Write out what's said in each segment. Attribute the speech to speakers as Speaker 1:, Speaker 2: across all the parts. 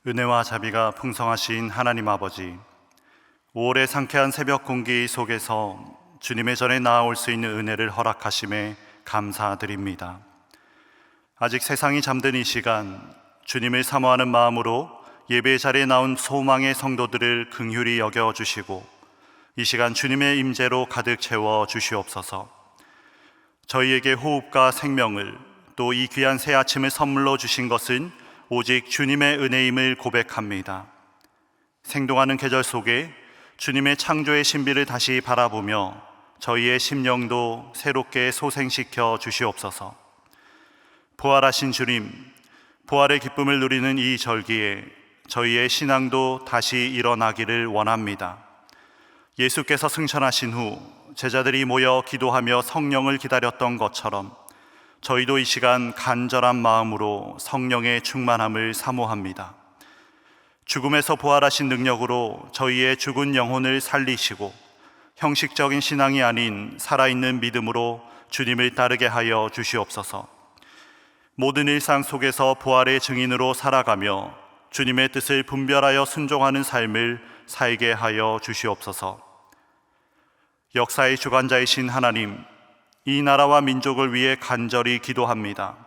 Speaker 1: 은혜와 자비가 풍성하신 하나님 아버지, 5월의 상쾌한 새벽 공기 속에서 주님의 전에 나아올 수 있는 은혜를 허락하심에 감사드립니다. 아직 세상이 잠든 이 시간, 주님을 사모하는 마음으로 예배 자리에 나온 소망의 성도들을 긍휼히 여겨주시고 이 시간 주님의 임재로 가득 채워 주시옵소서. 저희에게 호흡과 생명을, 또 이 귀한 새 아침을 선물로 주신 것은 오직 주님의 은혜임을 고백합니다. 생동하는 계절 속에 주님의 창조의 신비를 다시 바라보며 저희의 심령도 새롭게 소생시켜 주시옵소서. 부활하신 주님, 부활의 기쁨을 누리는 이 절기에 저희의 신앙도 다시 일어나기를 원합니다. 예수께서 승천하신 후 제자들이 모여 기도하며 성령을 기다렸던 것처럼 저희도 이 시간 간절한 마음으로 성령의 충만함을 사모합니다. 죽음에서 부활하신 능력으로 저희의 죽은 영혼을 살리시고 형식적인 신앙이 아닌 살아있는 믿음으로 주님을 따르게 하여 주시옵소서. 모든 일상 속에서 부활의 증인으로 살아가며 주님의 뜻을 분별하여 순종하는 삶을 살게 하여 주시옵소서. 역사의 주관자이신 하나님, 이 나라와 민족을 위해 간절히 기도합니다.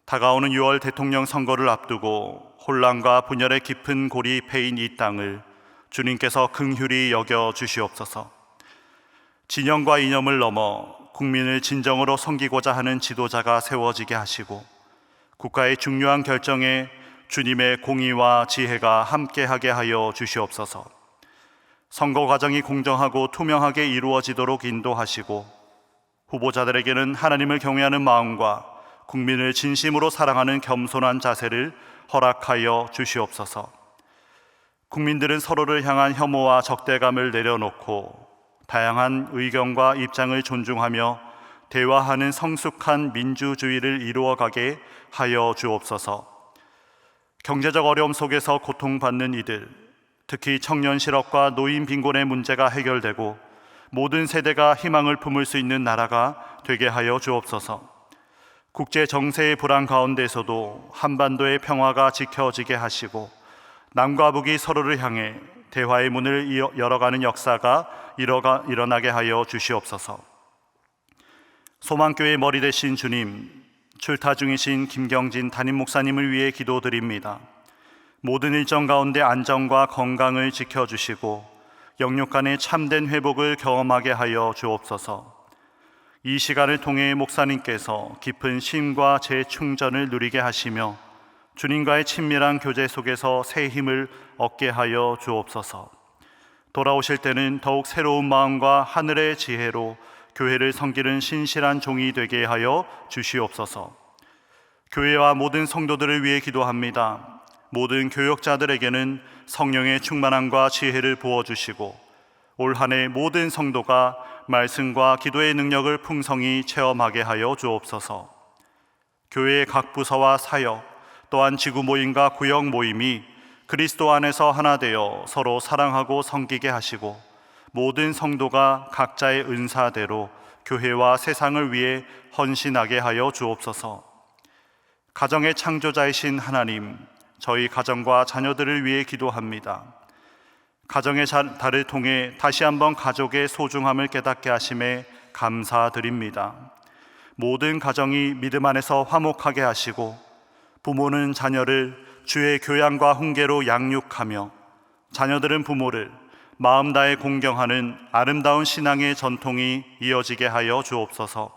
Speaker 1: 다가오는 6월 대통령 선거를 앞두고 혼란과 분열의 깊은 골이 패인 이 땅을 주님께서 긍휼히 여겨 주시옵소서. 진영과 이념을 넘어 국민을 진정으로 섬기고자 하는 지도자가 세워지게 하시고 국가의 중요한 결정에 주님의 공의와 지혜가 함께하게 하여 주시옵소서. 선거 과정이 공정하고 투명하게 이루어지도록 인도하시고 후보자들에게는 하나님을 경외하는 마음과 국민을 진심으로 사랑하는 겸손한 자세를 허락하여 주시옵소서. 국민들은 서로를 향한 혐오와 적대감을 내려놓고 다양한 의견과 입장을 존중하며 대화하는 성숙한 민주주의를 이루어가게 하여 주옵소서. 경제적 어려움 속에서 고통받는 이들, 특히 청년 실업과 노인 빈곤의 문제가 해결되고 모든 세대가 희망을 품을 수 있는 나라가 되게 하여 주옵소서. 국제 정세의 불안 가운데서도 한반도의 평화가 지켜지게 하시고 남과 북이 서로를 향해 대화의 문을 열어가는 역사가 일어나게 하여 주시옵소서. 소망교회의 머리 되신 주님, 출타 중이신 김경진 담임 목사님을 위해 기도드립니다. 모든 일정 가운데 안전과 건강을 지켜주시고 영육 간의 참된 회복을 경험하게 하여 주옵소서. 이 시간을 통해 목사님께서 깊은 쉼과 재충전을 누리게 하시며 주님과의 친밀한 교제 속에서 새 힘을 얻게 하여 주옵소서. 돌아오실 때는 더욱 새로운 마음과 하늘의 지혜로 교회를 섬기는 신실한 종이 되게 하여 주시옵소서. 교회와 모든 성도들을 위해 기도합니다. 모든 교역자들에게는 성령의 충만함과 지혜를 부어주시고 올 한 해 모든 성도가 말씀과 기도의 능력을 풍성히 체험하게 하여 주옵소서. 교회의 각 부서와 사역, 또한 지구 모임과 구역 모임이 그리스도 안에서 하나 되어 서로 사랑하고 섬기게 하시고 모든 성도가 각자의 은사대로 교회와 세상을 위해 헌신하게 하여 주옵소서. 가정의 창조자이신 하나님, 저희 가정과 자녀들을 위해 기도합니다. 가정의 달을 통해 다시 한번 가족의 소중함을 깨닫게 하심에 감사드립니다. 모든 가정이 믿음 안에서 화목하게 하시고 부모는 자녀를 주의 교양과 훈계로 양육하며 자녀들은 부모를 마음 다해 공경하는 아름다운 신앙의 전통이 이어지게 하여 주옵소서.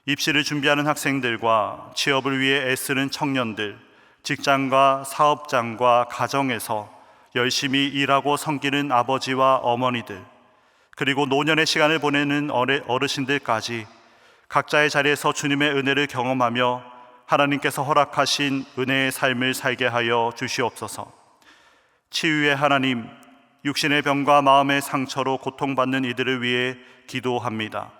Speaker 1: 입시를 준비하는 학생들과 취업을 위해 애쓰는 청년들, 직장과 사업장과 가정에서 열심히 일하고 섬기는 아버지와 어머니들, 그리고 노년의 시간을 보내는 어르신들까지 각자의 자리에서 주님의 은혜를 경험하며 하나님께서 허락하신 은혜의 삶을 살게 하여 주시옵소서. 치유의 하나님, 육신의 병과 마음의 상처로 고통받는 이들을 위해 기도합니다.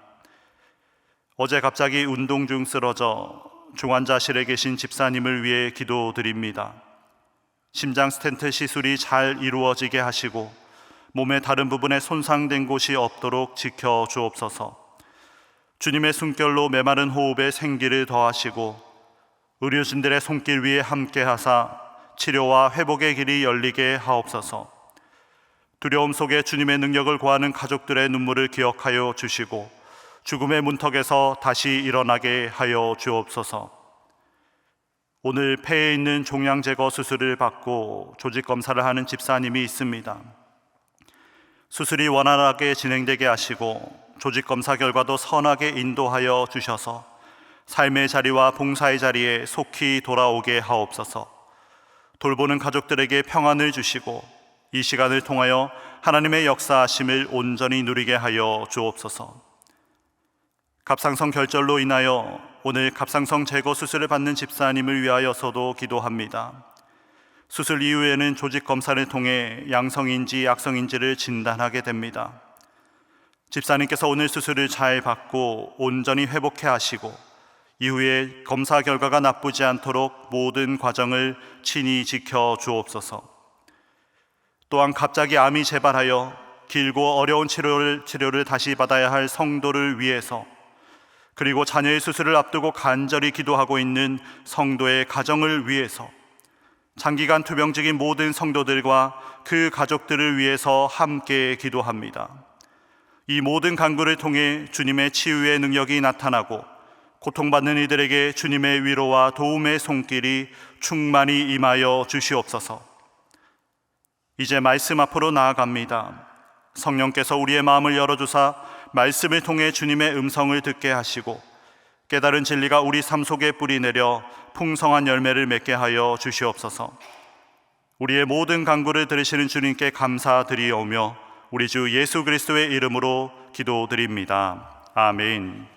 Speaker 1: 어제 갑자기 운동 중 쓰러져 중환자실에 계신 집사님을 위해 기도드립니다. 심장 스텐트 시술이 잘 이루어지게 하시고 몸의 다른 부분에 손상된 곳이 없도록 지켜 주옵소서. 주님의 숨결로 메마른 호흡에 생기를 더하시고 의료진들의 손길 위에 함께 하사 치료와 회복의 길이 열리게 하옵소서. 두려움 속에 주님의 능력을 구하는 가족들의 눈물을 기억하여 주시고 죽음의 문턱에서 다시 일어나게 하여 주옵소서. 오늘 폐에 있는 종양 제거 수술을 받고 조직 검사를 하는 집사님이 있습니다. 수술이 원활하게 진행되게 하시고 조직 검사 결과도 선하게 인도하여 주셔서 삶의 자리와 봉사의 자리에 속히 돌아오게 하옵소서. 돌보는 가족들에게 평안을 주시고 이 시간을 통하여 하나님의 역사하심을 온전히 누리게 하여 주옵소서. 갑상선 결절로 인하여 오늘 갑상선 제거 수술을 받는 집사님을 위하여서도 기도합니다. 수술 이후에는 조직 검사를 통해 양성인지 약성인지를 진단하게 됩니다. 집사님께서 오늘 수술을 잘 받고 온전히 회복해 하시고 이후에 검사 결과가 나쁘지 않도록 모든 과정을 친히 지켜 주옵소서. 또한 갑자기 암이 재발하여 길고 어려운 치료를 다시 받아야 할 성도를 위해서, 그리고 자녀의 수술을 앞두고 간절히 기도하고 있는 성도의 가정을 위해서, 장기간 투병직인 모든 성도들과 그 가족들을 위해서 함께 기도합니다. 이 모든 간구를 통해 주님의 치유의 능력이 나타나고 고통받는 이들에게 주님의 위로와 도움의 손길이 충만히 임하여 주시옵소서. 이제 말씀 앞으로 나아갑니다. 성령께서 우리의 마음을 열어주사 말씀을 통해 주님의 음성을 듣게 하시고 깨달은 진리가 우리 삶 속에 뿌리내려 풍성한 열매를 맺게 하여 주시옵소서. 우리의 모든 간구를 들으시는 주님께 감사드리오며 우리 주 예수 그리스도의 이름으로 기도드립니다. 아멘.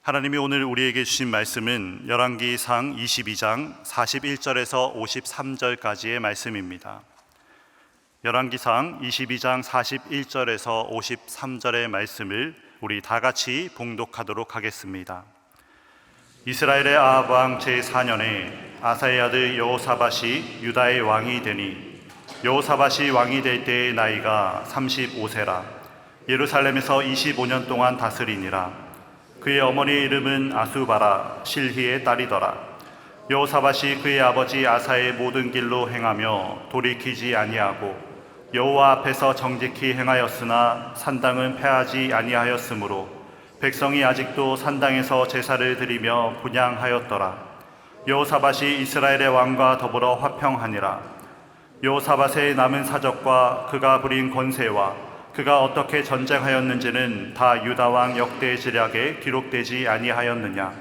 Speaker 1: 하나님이 오늘 우리에게 주신 말씀은 열왕기상 22장 41절에서 53절까지의 말씀입니다. 열왕기상 22장 41절에서 53절의 말씀을 우리 다 같이 봉독하도록 하겠습니다. 이스라엘의 아합 왕 제4년에 아사의 아들 여호사밧이 유다의 왕이 되니 여호사밧이 왕이 될 때의 나이가 35세라 예루살렘에서 25년 동안 다스리니라. 그의 어머니의 이름은 아수바라 실히의 딸이더라. 여호사밧이 그의 아버지 아사의 모든 길로 행하며 돌이키지 아니하고 여호와 앞에서 정직히 행하였으나 산당은 폐하지 아니하였으므로 백성이 아직도 산당에서 제사를 드리며 분향하였더라. 여호사밧이 이스라엘의 왕과 더불어 화평하니라. 여호사밧의 남은 사적과 그가 부린 권세와 그가 어떻게 전쟁하였는지는 다 유다 왕 역대 지략에 기록되지 아니하였느냐.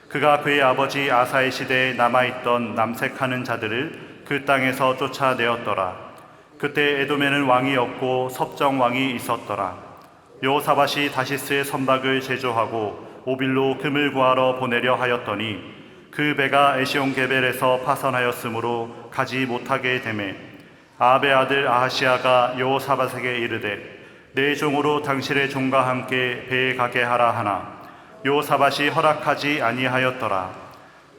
Speaker 1: 그가 그의 아버지 아사의 시대에 남아있던 남색하는 자들을 그 땅에서 쫓아내었더라. 그때 에돔에는 왕이 없고 섭정 왕이 있었더라. 여호사밧이 다시스의 선박을 제조하고 오빌로 금을 구하러 보내려 하였더니 그 배가 에시온게벨에서 파선하였으므로 가지 못하게 되매 아합의 아들 아하시아가 여호사밧에게 이르되 내 종으로 당신의 종과 함께 배에 가게 하라 하나 여호사밧이 허락하지 아니하였더라.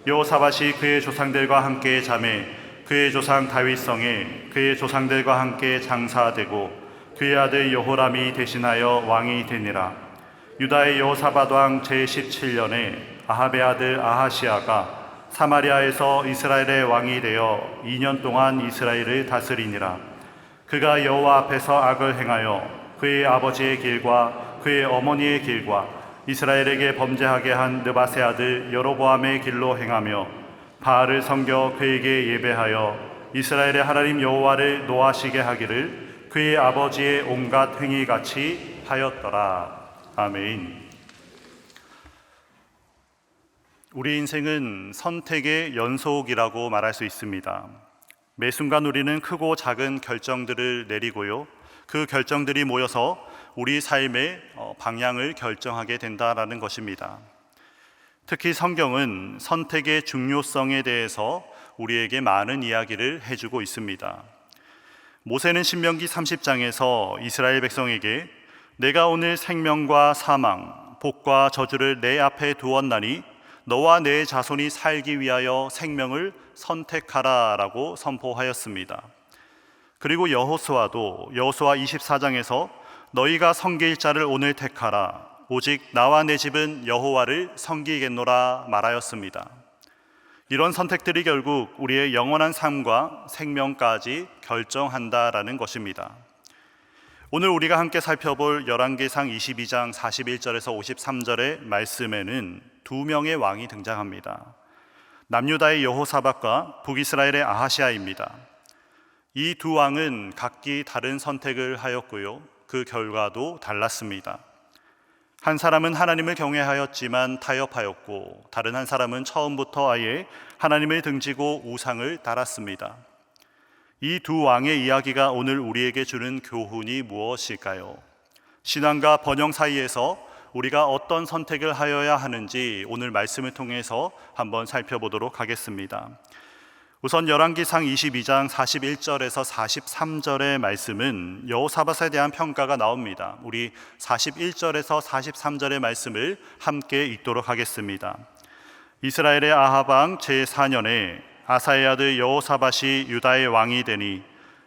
Speaker 1: 여호사밧이 그의 조상들과 함께 자매 그의 조상 다윗성에 그의 조상들과 함께 장사되고 그의 아들 여호람이 대신하여 왕이 되니라. 유다의 여호사밧 왕 제17년에 아합의 아들 아하시아가 사마리아에서 이스라엘의 왕이 되어 2년 동안 이스라엘을 다스리니라. 그가 여호와 앞에서 악을 행하여 그의 아버지의 길과 그의 어머니의 길과 이스라엘에게 범죄하게 한 느바세 아들 여로보암의 길로 행하며 바알을 섬겨 그에게 예배하여 이스라엘의 하나님 여호와를 노하시게 하기를 그의 아버지의 온갖 행위같이 하였더라. 아멘. 우리 인생은 선택의 연속이라고 말할 수 있습니다. 매 순간 우리는 크고 작은 결정들을 내리고요. 그 결정들이 모여서 우리 삶의 방향을 결정하게 된다라는 것입니다. 특히 성경은 선택의 중요성에 대해서 우리에게 많은 이야기를 해주고 있습니다. 모세는 신명기 30장에서 이스라엘 백성에게 내가 오늘 생명과 사망, 복과 저주를 내 앞에 두었나니 너와 내 자손이 살기 위하여 생명을 선택하라 라고 선포하였습니다. 그리고 여호수아도 여호수아 24장에서 너희가 섬길 자를 오늘 택하라 오직 나와 내 집은 여호와를 섬기겠노라 말하였습니다. 이런 선택들이 결국 우리의 영원한 삶과 생명까지 결정한다라는 것입니다. 오늘 우리가 함께 살펴볼 열왕기상 22장 41절에서 53절의 말씀에는 두 명의 왕이 등장합니다. 남유다의 여호사밧과 북이스라엘의 아하시아입니다. 이 두 왕은 각기 다른 선택을 하였고요, 그 결과도 달랐습니다. 한 사람은 하나님을 경외하였지만 타협하였고, 다른 한 사람은 처음부터 아예 하나님을 등지고 우상을 따랐습니다. 이 두 왕의 이야기가 오늘 우리에게 주는 교훈이 무엇일까요? 신앙과 번영 사이에서 우리가 어떤 선택을 하여야 하는지 오늘 말씀을 통해서 한번 살펴보도록 하겠습니다. 우선 열왕기상 22장 41절에서 43절의 말씀은 여호사밧에 대한 평가가 나옵니다. 우리 41절에서 43절의 말씀을 함께 읽도록 하겠습니다. 이스라엘의 아합 왕 제4년에 아사의 아들 여호사밧이 유다의 왕이 되니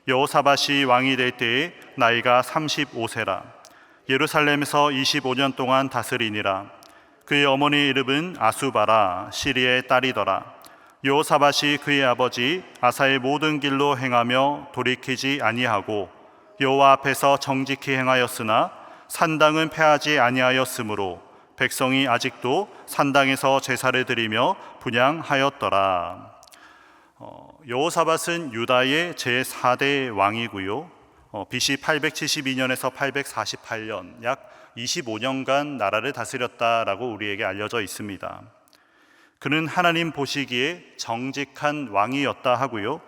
Speaker 1: 여호사밧이 왕이 될 때에 나이가 35세라. 예루살렘에서 25년 동안 다스리니라. 그의 어머니 이름은 아수바라, 시리의 딸이더라. 여호사밧이 그의 아버지 아사의 모든 길로 행하며 돌이키지 아니하고 여호와 앞에서 정직히 행하였으나 산당은 폐하지 아니하였으므로 백성이 아직도 산당에서 제사를 드리며 분향하였더라. 여호사밧은 유다의 제4대 왕이고요, BC 872년에서 848년 약 25년간 나라를 다스렸다라고 우리에게 알려져 있습니다. 그는 하나님 보시기에 정직한 왕이었다 하고요,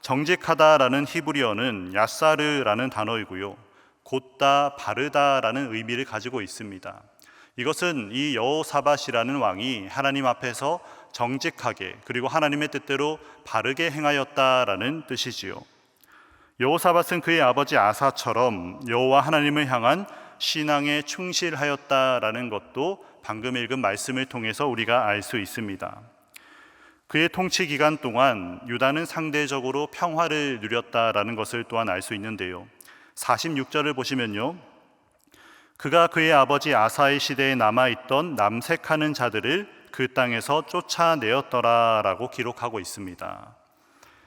Speaker 1: 정직하다라는 히브리어는 야사르라는 단어이고요, 곧다 바르다라는 의미를 가지고 있습니다. 이것은 이 여호사밧이라는 왕이 하나님 앞에서 정직하게 그리고 하나님의 뜻대로 바르게 행하였다라는 뜻이지요. 여호사밧은 그의 아버지 아사처럼 여호와 하나님을 향한 신앙에 충실하였다라는 것도 방금 읽은 말씀을 통해서 우리가 알 수 있습니다. 그의 통치 기간 동안 유다는 상대적으로 평화를 누렸다라는 것을 또한 알 수 있는데요. 46절을 보시면요, 그가 그의 아버지 아사의 시대에 남아있던 남색하는 자들을 그 땅에서 쫓아내었더라라고 기록하고 있습니다.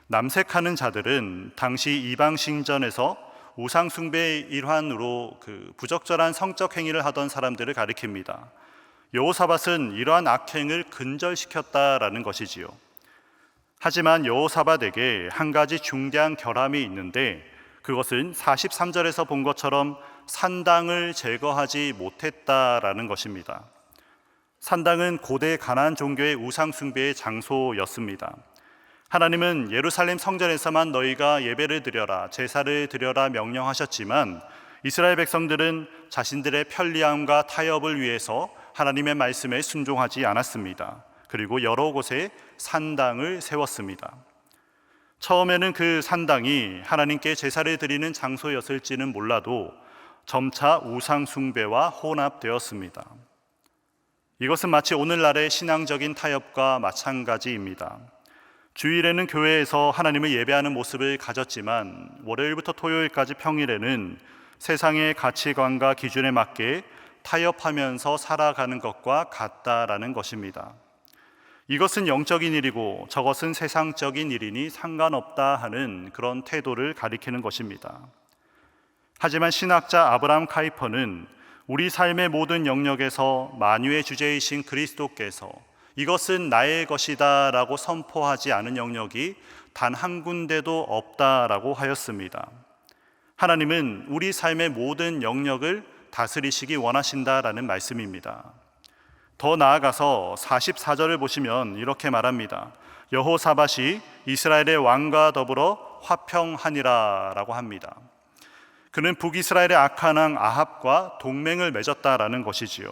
Speaker 1: 남색하는 자들은 당시 이방 신전에서 우상 숭배의 일환으로 부적절한 성적 행위를 하던 사람들을 가리킵니다. 여호사밧은 이러한 악행을 근절시켰다라는 것이지요. 하지만 여호사밧에게 한 가지 중대한 결함이 있는데, 그것은 43절에서 본 것처럼 산당을 제거하지 못했다라는 것입니다. 산당은 고대 가나안 종교의 우상 숭배의 장소였습니다. 하나님은 예루살렘 성전에서만 너희가 예배를 드려라, 제사를 드려라 명령하셨지만 이스라엘 백성들은 자신들의 편리함과 타협을 위해서 하나님의 말씀에 순종하지 않았습니다. 그리고 여러 곳에 산당을 세웠습니다. 처음에는 그 산당이 하나님께 제사를 드리는 장소였을지는 몰라도 점차 우상 숭배와 혼합되었습니다. 이것은 마치 오늘날의 신앙적인 타협과 마찬가지입니다. 주일에는 교회에서 하나님을 예배하는 모습을 가졌지만 월요일부터 토요일까지 평일에는 세상의 가치관과 기준에 맞게 타협하면서 살아가는 것과 같다라는 것입니다. 이것은 영적인 일이고 저것은 세상적인 일이니 상관없다 하는 그런 태도를 가리키는 것입니다. 하지만 신학자 아브라함 카이퍼는 우리 삶의 모든 영역에서 만유의 주제이신 그리스도께서 이것은 나의 것이다 라고 선포하지 않은 영역이 단 한 군데도 없다라고 하였습니다. 하나님은 우리 삶의 모든 영역을 다스리시기 원하신다라는 말씀입니다. 더 나아가서 44절을 보시면 이렇게 말합니다. 여호사밧이 이스라엘의 왕과 더불어 화평하니라 라고 합니다. 그는 북이스라엘의 악한 왕 아합과 동맹을 맺었다라는 것이지요.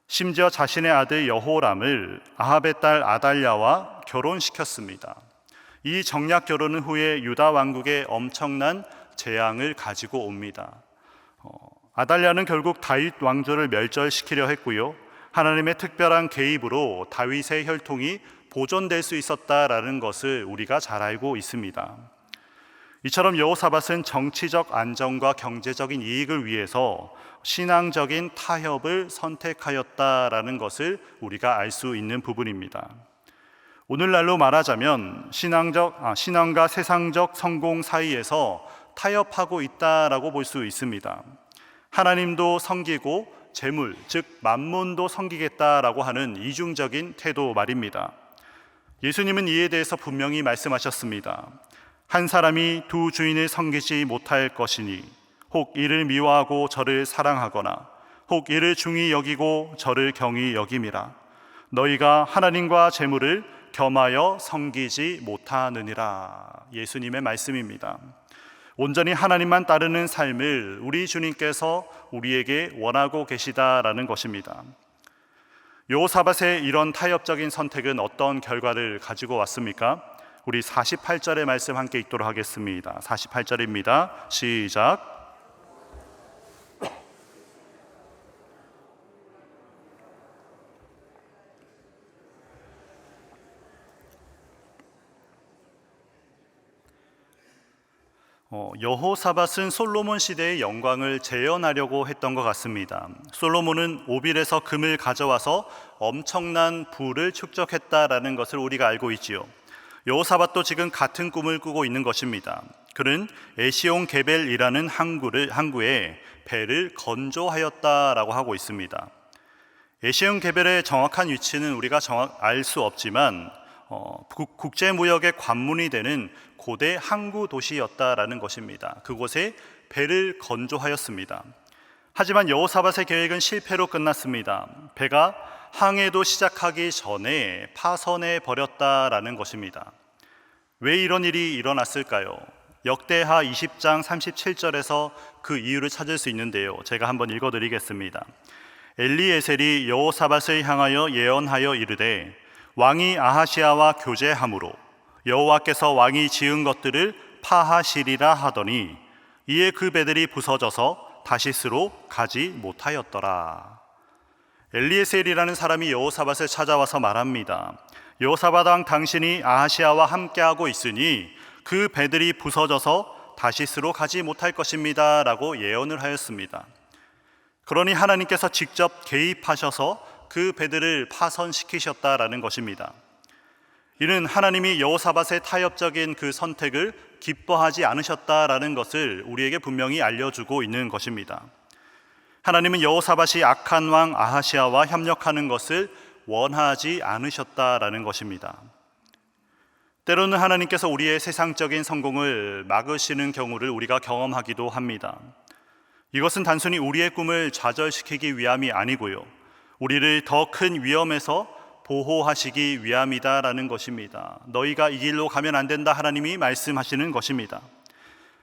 Speaker 1: 심지어 자신의 아들 여호람을 아합의 딸 아달랴와 결혼시켰습니다. 이 정략 결혼은 후에 유다 왕국에 엄청난 재앙을 가지고 옵니다. 아달랴는 결국 다윗 왕조를 멸절시키려 했고요, 하나님의 특별한 개입으로 다윗의 혈통이 보존될 수 있었다라는 것을 우리가 잘 알고 있습니다. 이처럼 여호사밧은 정치적 안정과 경제적인 이익을 위해서 신앙적인 타협을 선택하였다라는 것을 우리가 알 수 있는 부분입니다. 오늘날로 말하자면 신앙과 세상적 성공 사이에서 타협하고 있다라고 볼 수 있습니다. 하나님도 섬기고 재물, 즉 만몬도 섬기겠다라고 하는 이중적인 태도 말입니다. 예수님은 이에 대해서 분명히 말씀하셨습니다. 한 사람이 두 주인을 섬기지 못할 것이니 혹 이를 미워하고 저를 사랑하거나 혹 이를 중히 여기고 저를 경히 여김이라. 너희가 하나님과 재물을 겸하여 섬기지 못하느니라. 예수님의 말씀입니다. 온전히 하나님만 따르는 삶을 우리 주님께서 우리에게 원하고 계시다라는 것입니다. 여호사밧의 이런 타협적인 선택은 어떤 결과를 가지고 왔습니까? 우리 48절의 말씀 함께 읽도록 하겠습니다. 48절입니다. 시작. 여호사밧은 솔로몬 시대의 영광을 재현하려고 했던 것 같습니다. 솔로몬은 오빌에서 금을 가져와서 엄청난 부를 축적했다라는 것을 우리가 알고 있지요. 여호사밧도 지금 같은 꿈을 꾸고 있는 것입니다. 그는 에시온 게벨이라는 항구에 배를 건조하였다라고 하고 있습니다. 에시온 게벨의 정확한 위치는 우리가 알 수 없지만 국제무역의 관문이 되는 고대 항구 도시였다라는 것입니다. 그곳에 배를 건조하였습니다. 하지만 여호사밧의 계획은 실패로 끝났습니다. 배가 항해도 시작하기 전에 파선해 버렸다라는 것입니다. 왜 이런 일이 일어났을까요? 역대하 20장 37절에서 그 이유를 찾을 수 있는데요. 제가 한번 읽어드리겠습니다. 엘리에셀이 여호사밧을 향하여 예언하여 이르되 왕이 아하시아와 교제함으로 여호와께서 왕이 지은 것들을 파하시리라 하더니 이에 그 배들이 부서져서 다시스로 가지 못하였더라. 엘리에셀이라는 사람이 여호사밧을 찾아와서 말합니다. 여호사밧 왕 당신이 아하시아와 함께하고 있으니 그 배들이 부서져서 다시스로 가지 못할 것입니다 라고 예언을 하였습니다. 그러니 하나님께서 직접 개입하셔서 그 배들을 파선시키셨다라는 것입니다. 이는 하나님이 여호사밧의 타협적인 그 선택을 기뻐하지 않으셨다라는 것을 우리에게 분명히 알려주고 있는 것입니다. 하나님은 여호사밧이 악한 왕 아하시아와 협력하는 것을 원하지 않으셨다라는 것입니다. 때로는 하나님께서 우리의 세상적인 성공을 막으시는 경우를 우리가 경험하기도 합니다. 이것은 단순히 우리의 꿈을 좌절시키기 위함이 아니고요, 우리를 더 큰 위험에서 보호하시기 위함이다라는 것입니다. 너희가 이 길로 가면 안 된다, 하나님이 말씀하시는 것입니다.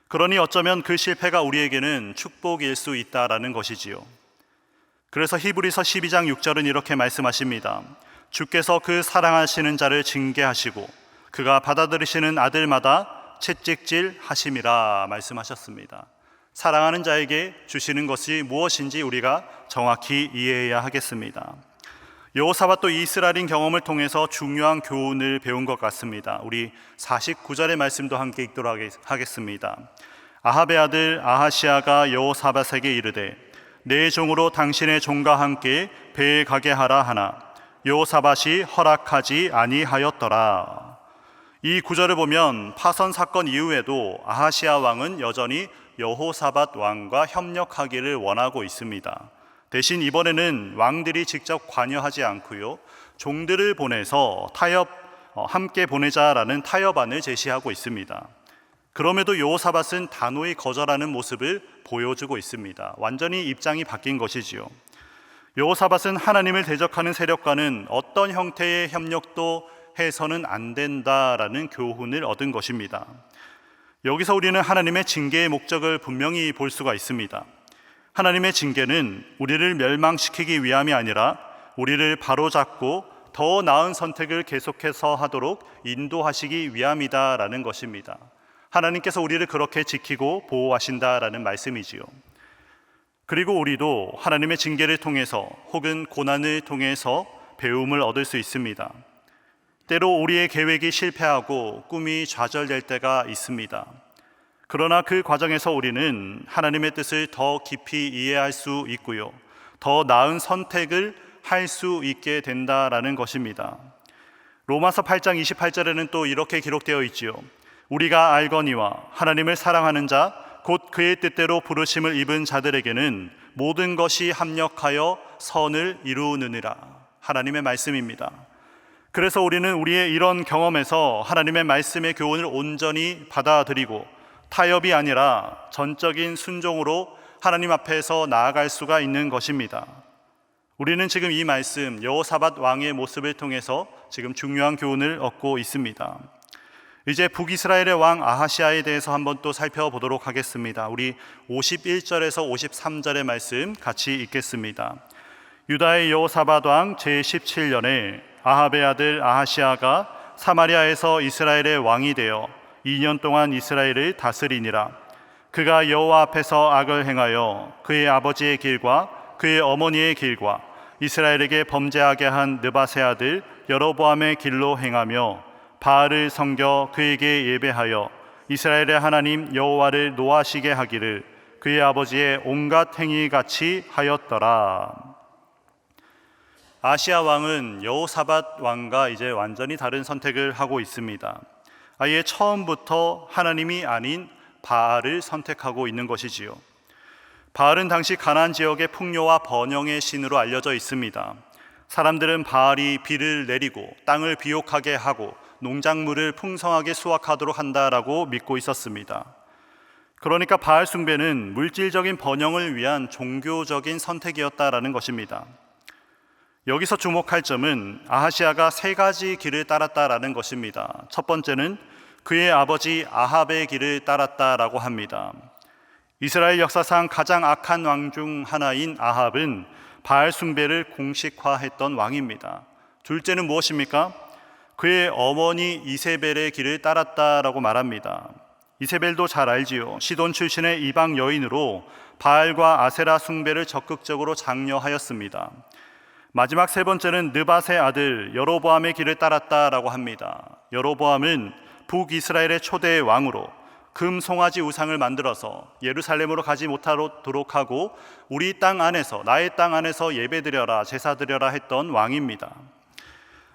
Speaker 1: 그러니 어쩌면 그 실패가 우리에게는 축복일 수 있다라는 것이지요. 그래서 히브리서 12장 6절은 이렇게 말씀하십니다. 주께서 그 사랑하시는 자를 징계하시고 그가 받아들이시는 아들마다 채찍질 하심이라 말씀하셨습니다. 사랑하는 자에게 주시는 것이 무엇인지 우리가 정확히 이해해야 하겠습니다. 여호사밧도 이스라엘인 경험을 통해서 중요한 교훈을 배운 것 같습니다. 우리 49절의 말씀도 함께 읽도록 하겠습니다. 아합의 아들 아하시아가 여호사밧에게 이르되 내 종으로 당신의 종과 함께 배에 가게 하라 하나 여호사밧이 허락하지 아니하였더라. 이 구절을 보면 파선 사건 이후에도 아하시아 왕은 여전히 여호사밧 왕과 협력하기를 원하고 있습니다. 대신 이번에는 왕들이 직접 관여하지 않고요, 종들을 보내서 함께 보내자라는 타협안을 제시하고 있습니다. 그럼에도 여호사밧은 단호히 거절하는 모습을 보여주고 있습니다. 완전히 입장이 바뀐 것이지요. 여호사밧은 하나님을 대적하는 세력과는 어떤 형태의 협력도 해서는 안 된다라는 교훈을 얻은 것입니다. 여기서 우리는 하나님의 징계의 목적을 분명히 볼 수가 있습니다. 하나님의 징계는 우리를 멸망시키기 위함이 아니라 우리를 바로잡고 더 나은 선택을 계속해서 하도록 인도하시기 위함이다라는 것입니다. 하나님께서 우리를 그렇게 지키고 보호하신다라는 말씀이지요. 그리고 우리도 하나님의 징계를 통해서 혹은 고난을 통해서 배움을 얻을 수 있습니다. 때로 우리의 계획이 실패하고 꿈이 좌절될 때가 있습니다. 그러나 그 과정에서 우리는 하나님의 뜻을 더 깊이 이해할 수 있고요, 더 나은 선택을 할 수 있게 된다라는 것입니다. 로마서 8장 28절에는 또 이렇게 기록되어 있지요. 우리가 알거니와 하나님을 사랑하는 자 곧 그의 뜻대로 부르심을 입은 자들에게는 모든 것이 합력하여 선을 이루느니라. 하나님의 말씀입니다. 그래서 우리는 우리의 이런 경험에서 하나님의 말씀의 교훈을 온전히 받아들이고 타협이 아니라 전적인 순종으로 하나님 앞에서 나아갈 수가 있는 것입니다. 우리는 지금 이 말씀 여호사밧 왕의 모습을 통해서 지금 중요한 교훈을 얻고 있습니다. 이제 북이스라엘의 왕 아하시아에 대해서 한번 또 살펴보도록 하겠습니다. 우리 51절에서 53절의 말씀 같이 읽겠습니다. 유다의 여호사밧 왕 제17년에 아합의 아들 아하시아가 사마리아에서 이스라엘의 왕이 되어 2년 동안 이스라엘을 다스리니라. 그가 여호와 앞에서 악을 행하여 그의 아버지의 길과 그의 어머니의 길과 이스라엘에게 범죄하게 한 느밧의 아들 여로보암의 길로 행하며 바알을 섬겨 그에게 예배하여 이스라엘의 하나님 여호와를 노하시게 하기를 그의 아버지의 온갖 행위같이 하였더라. 아시아 왕은 여호사밧 왕과 이제 완전히 다른 선택을 하고 있습니다. 아예 처음부터 하나님이 아닌 바알을 선택하고 있는 것이지요. 바알은 당시 가나안 지역의 풍요와 번영의 신으로 알려져 있습니다. 사람들은 바알이 비를 내리고 땅을 비옥하게 하고 농작물을 풍성하게 수확하도록 한다라고 믿고 있었습니다. 그러니까 바알 숭배는 물질적인 번영을 위한 종교적인 선택이었다라는 것입니다. 여기서 주목할 점은 아하시아가 3가지 길을 따랐다라는 것입니다. 첫 번째는 그의 아버지 아합의 길을 따랐다라고 합니다. 이스라엘 역사상 가장 악한 왕 중 하나인 아합은 바알 숭배를 공식화했던 왕입니다. 둘째는 무엇입니까? 그의 어머니 이세벨의 길을 따랐다라고 말합니다. 이세벨도 잘 알지요. 시돈 출신의 이방 여인으로 바알과 아세라 숭배를 적극적으로 장려하였습니다. 마지막 3번째는 느밧의 아들 여로보암의 길을 따랐다라고 합니다. 여로보암은 북이스라엘의 초대 왕으로 금 송아지 우상을 만들어서 예루살렘으로 가지 못하도록 하고 우리 땅 안에서, 나의 땅 안에서 예배드려라, 제사드려라 했던 왕입니다.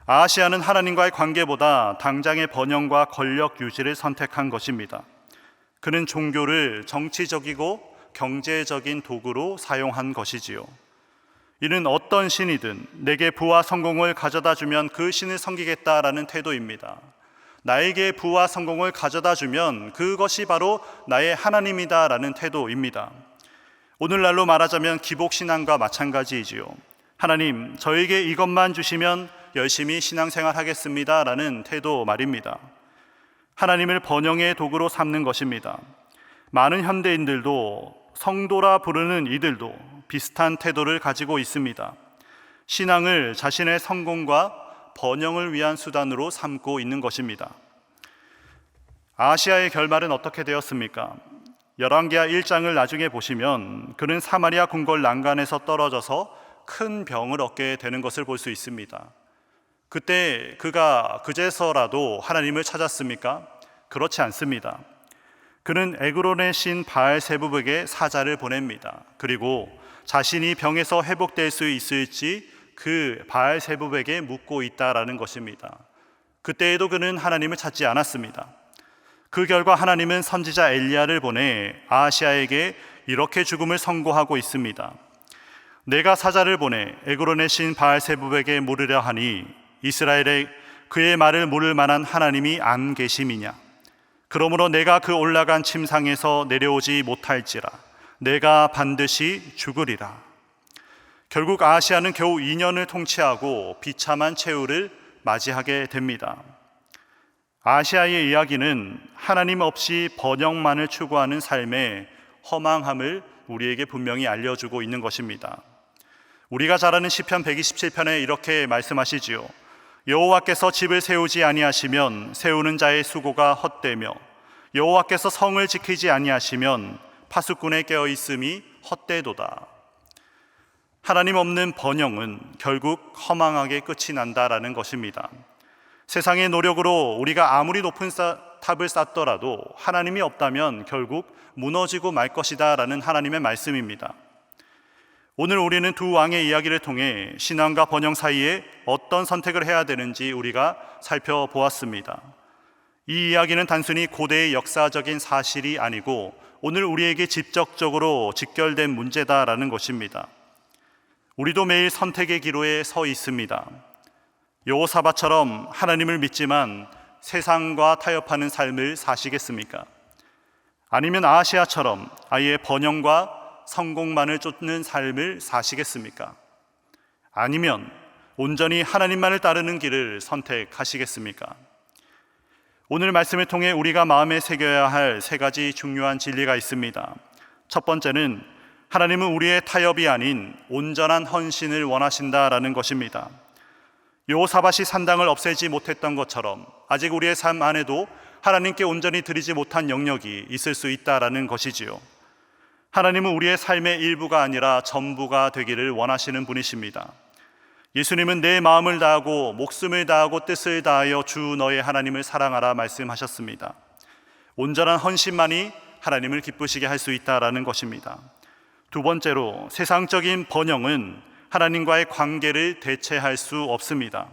Speaker 1: 아하시아는 하나님과의 관계보다 당장의 번영과 권력 유지를 선택한 것입니다. 그는 종교를 정치적이고 경제적인 도구로 사용한 것이지요. 이는 어떤 신이든 내게 부와 성공을 가져다 주면 그 신을 섬기겠다라는 태도입니다. 나에게 부와 성공을 가져다 주면 그것이 바로 나의 하나님이다라는 태도입니다. 오늘날로 말하자면 기복신앙과 마찬가지이지요. 하나님, 저에게 이것만 주시면 열심히 신앙생활 하겠습니다 라는 태도 말입니다. 하나님을 번영의 도구로 삼는 것입니다. 많은 현대인들도, 성도라 부르는 이들도 비슷한 태도를 가지고 있습니다. 신앙을 자신의 성공과 번영을 위한 수단으로 삼고 있는 것입니다. 아하시아의 결말은 어떻게 되었습니까? 열왕기하 1장을 나중에 보시면 그는 사마리아 궁궐 난간에서 떨어져서 큰 병을 얻게 되는 것을 볼 수 있습니다. 그때 그가 그제서라도 하나님을 찾았습니까? 그렇지 않습니다. 그는 에그론의 신 바알세붑에게 사자를 보냅니다. 그리고 자신이 병에서 회복될 수 있을지 그 바알세붑에게 묻고 있다라는 것입니다. 그때에도 그는 하나님을 찾지 않았습니다. 그 결과 하나님은 선지자 엘리야를 보내 아하시아에게 이렇게 죽음을 선고하고 있습니다. 내가 사자를 보내 에그론의 신 바알세붑에게 물으려 하니 이스라엘에 그의 말을 물을 만한 하나님이 안 계심이냐? 그러므로 내가 그 올라간 침상에서 내려오지 못할지라 내가 반드시 죽으리라. 결국 아하시아는 겨우 2년을 통치하고 비참한 최후를 맞이하게 됩니다. 아하시아의 이야기는 하나님 없이 번영만을 추구하는 삶의 허망함을 우리에게 분명히 알려주고 있는 것입니다. 우리가 잘 아는 시편 127편에 이렇게 말씀하시지요. 여호와께서 집을 세우지 아니하시면 세우는 자의 수고가 헛되며 여호와께서 성을 지키지 아니하시면 파수꾼의 깨어있음이 헛되도다. 하나님 없는 번영은 결국 허망하게 끝이 난다라는 것입니다. 세상의 노력으로 우리가 아무리 높은 탑을 쌓더라도 하나님이 없다면 결국 무너지고 말 것이다 라는 하나님의 말씀입니다. 오늘 우리는 두 왕의 이야기를 통해 신앙과 번영 사이에 어떤 선택을 해야 되는지 우리가 살펴보았습니다. 이 이야기는 단순히 고대의 역사적인 사실이 아니고 오늘 우리에게 직접적으로 직결된 문제다라는 것입니다. 우리도 매일 선택의 기로에 서 있습니다. 여호사밧처럼 하나님을 믿지만 세상과 타협하는 삶을 사시겠습니까? 아니면 아하시야처럼 아예 번영과 성공만을 쫓는 삶을 사시겠습니까? 아니면 온전히 하나님만을 따르는 길을 선택하시겠습니까? 오늘 말씀을 통해 우리가 마음에 새겨야 할 세 가지 중요한 진리가 있습니다. 첫 번째는 하나님은 우리의 타협이 아닌 온전한 헌신을 원하신다라는 것입니다. 여호사밧이 산당을 없애지 못했던 것처럼 아직 우리의 삶 안에도 하나님께 온전히 드리지 못한 영역이 있을 수 있다라는 것이지요. 하나님은 우리의 삶의 일부가 아니라 전부가 되기를 원하시는 분이십니다. 예수님은 내 마음을 다하고 목숨을 다하고 뜻을 다하여 주 너의 하나님을 사랑하라 말씀하셨습니다. 온전한 헌신만이 하나님을 기쁘시게 할 수 있다라는 것입니다. 두 번째로 세상적인 번영은 하나님과의 관계를 대체할 수 없습니다.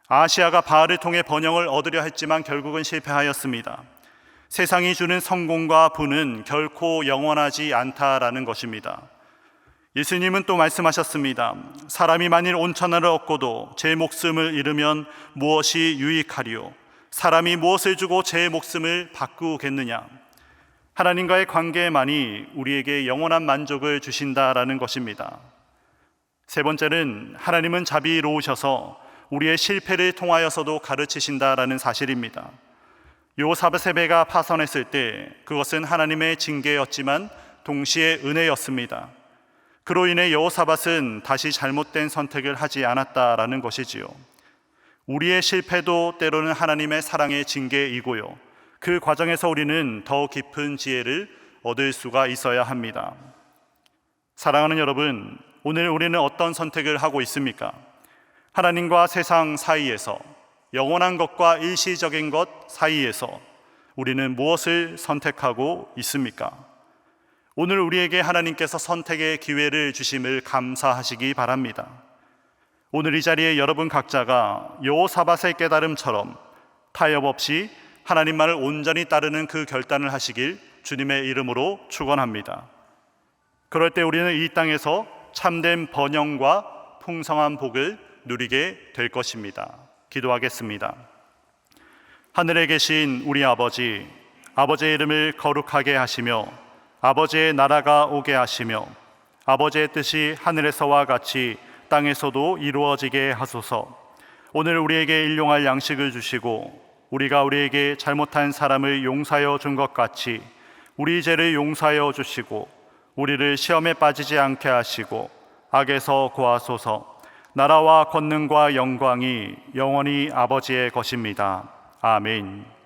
Speaker 1: 아하시야가 바알을 통해 번영을 얻으려 했지만 결국은 실패하였습니다. 세상이 주는 성공과 부는 결코 영원하지 않다라는 것입니다. 예수님은 또 말씀하셨습니다. 사람이 만일 온천하를 얻고도 제 목숨을 잃으면 무엇이 유익하리요? 사람이 무엇을 주고 제 목숨을 바꾸겠느냐? 하나님과의 관계만이 우리에게 영원한 만족을 주신다라는 것입니다. 세 번째는 하나님은 자비로우셔서 우리의 실패를 통하여서도 가르치신다라는 사실입니다. 여호사밧의 배가 파손했을 때 그것은 하나님의 징계였지만 동시에 은혜였습니다. 그로 인해 여호사밧은 다시 잘못된 선택을 하지 않았다라는 것이지요. 우리의 실패도 때로는 하나님의 사랑의 징계이고요. 그 과정에서 우리는 더 깊은 지혜를 얻을 수가 있어야 합니다. 사랑하는 여러분, 오늘 우리는 어떤 선택을 하고 있습니까? 하나님과 세상 사이에서, 영원한 것과 일시적인 것 사이에서 우리는 무엇을 선택하고 있습니까? 오늘 우리에게 하나님께서 선택의 기회를 주심을 감사하시기 바랍니다. 오늘 이 자리에 여러분 각자가 여호사밧의 깨달음처럼 타협 없이 하나님만을 온전히 따르는 그 결단을 하시길 주님의 이름으로 축원합니다. 그럴 때 우리는 이 땅에서 참된 번영과 풍성한 복을 누리게 될 것입니다. 기도하겠습니다. 하늘에 계신 우리 아버지, 아버지의 이름을 거룩하게 하시며 아버지의 나라가 오게 하시며 아버지의 뜻이 하늘에서와 같이 땅에서도 이루어지게 하소서. 오늘 우리에게 일용할 양식을 주시고 우리가 우리에게 잘못한 사람을 용서하여 준 것 같이 우리 죄를 용서하여 주시고 우리를 시험에 빠지지 않게 하시고 악에서 구하소서. 나라와 권능과 영광이 영원히 아버지의 것입니다. 아멘.